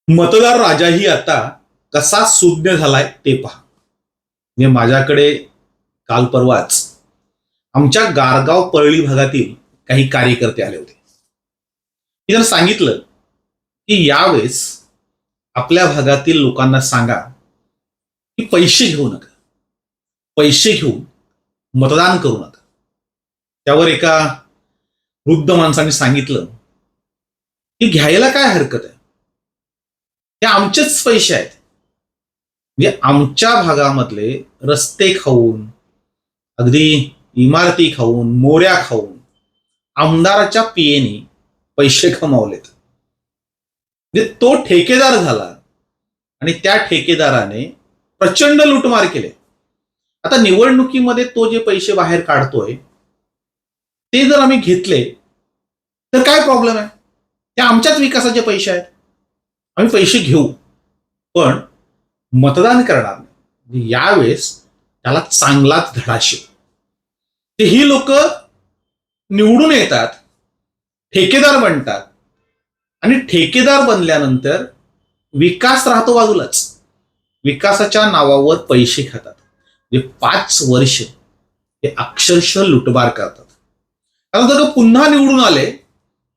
मतदार राजाही आता कसा सुज्ञ झालाय ते पहा. म्हणजे माझ्याकडे काल परवाच आमच्या गारगाव परळी भागातील काही कार्यकर्ते आले होते. मी जर सांगितलं की यावेळेस आपल्या भागातील लोकांना सांगा की पैसे घेऊ नका, पैसे घेऊन मतदान करू नका. त्यावर एका वृद्ध माणसाने सांगितलं की घ्यायला काय हरकत आहे, हे आमचेच पैसे आहेत. म्हणजे आमच्या भागामधले रस्ते खाऊन, अगदी इमारती खाऊन, मोऱ्या खाऊन आमदाराच्या पियेने पैसे कमावलेत. म्हणजे तो ठेकेदार झाला आणि त्या ठेकेदाराने प्रचंड लुटमार केले. आता निवडणुकीमध्ये तो जे पैसे बाहेर काढतोय ते जर आम्ही घेतले तर काय प्रॉब्लेम आहे? ते आमच्याच विकासाचे पैसे आहेत, आम्ही पैसे घेऊ, पण मतदान करणार नाही. यावेळेस त्याला चांगलाच धडा शिव. ते ही लोक निवडून येतात, ठेकेदार बनतात आणि ठेकेदार बनल्यानंतर विकास राहतो बाजूलाच, विकासाच्या नावावर पैसे खातात. म्हणजे 5 वर्ष ते अक्षरशः लुटमार करतात. आता जर पुन्हा निवडून आले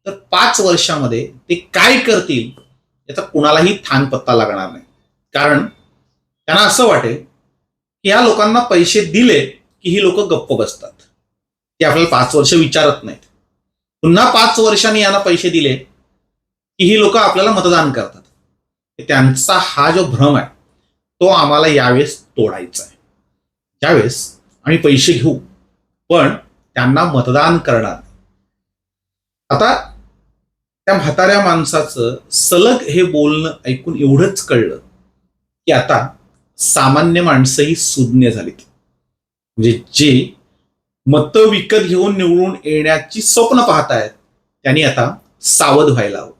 तर 5 वर्षामध्ये ते काय करतील याचा कुणालाही थान पत्ता लागणार नाही. कारण त्यांना असं वाटेल की या लोकांना पैसे दिले की ही लोक गप्प बसतात, ते आपल्याला 5 वर्ष विचारत नाहीत. पुन्हा 5 वर्षांनी यांना पैसे दिले की ही लोक आपल्याला मतदान करतात. त्यांचा हा जो भ्रम आहे तो आम्हाला यावेळेस तोडायचा आहे. त्यावेळेस आम्ही पैसे घेऊ पण त्यांना मतदान करणार. आता त्या म्हाताऱ्या माणसाचं सलग हे बोलणं ऐकून एवढंच कळलं की आता सामान्य माणसंही सुज्ञ झालीत. म्हणजे जे मतं विकत घेऊन निवडून येण्याची स्वप्न पाहतायत त्यांनी आता सावध व्हायला हवं.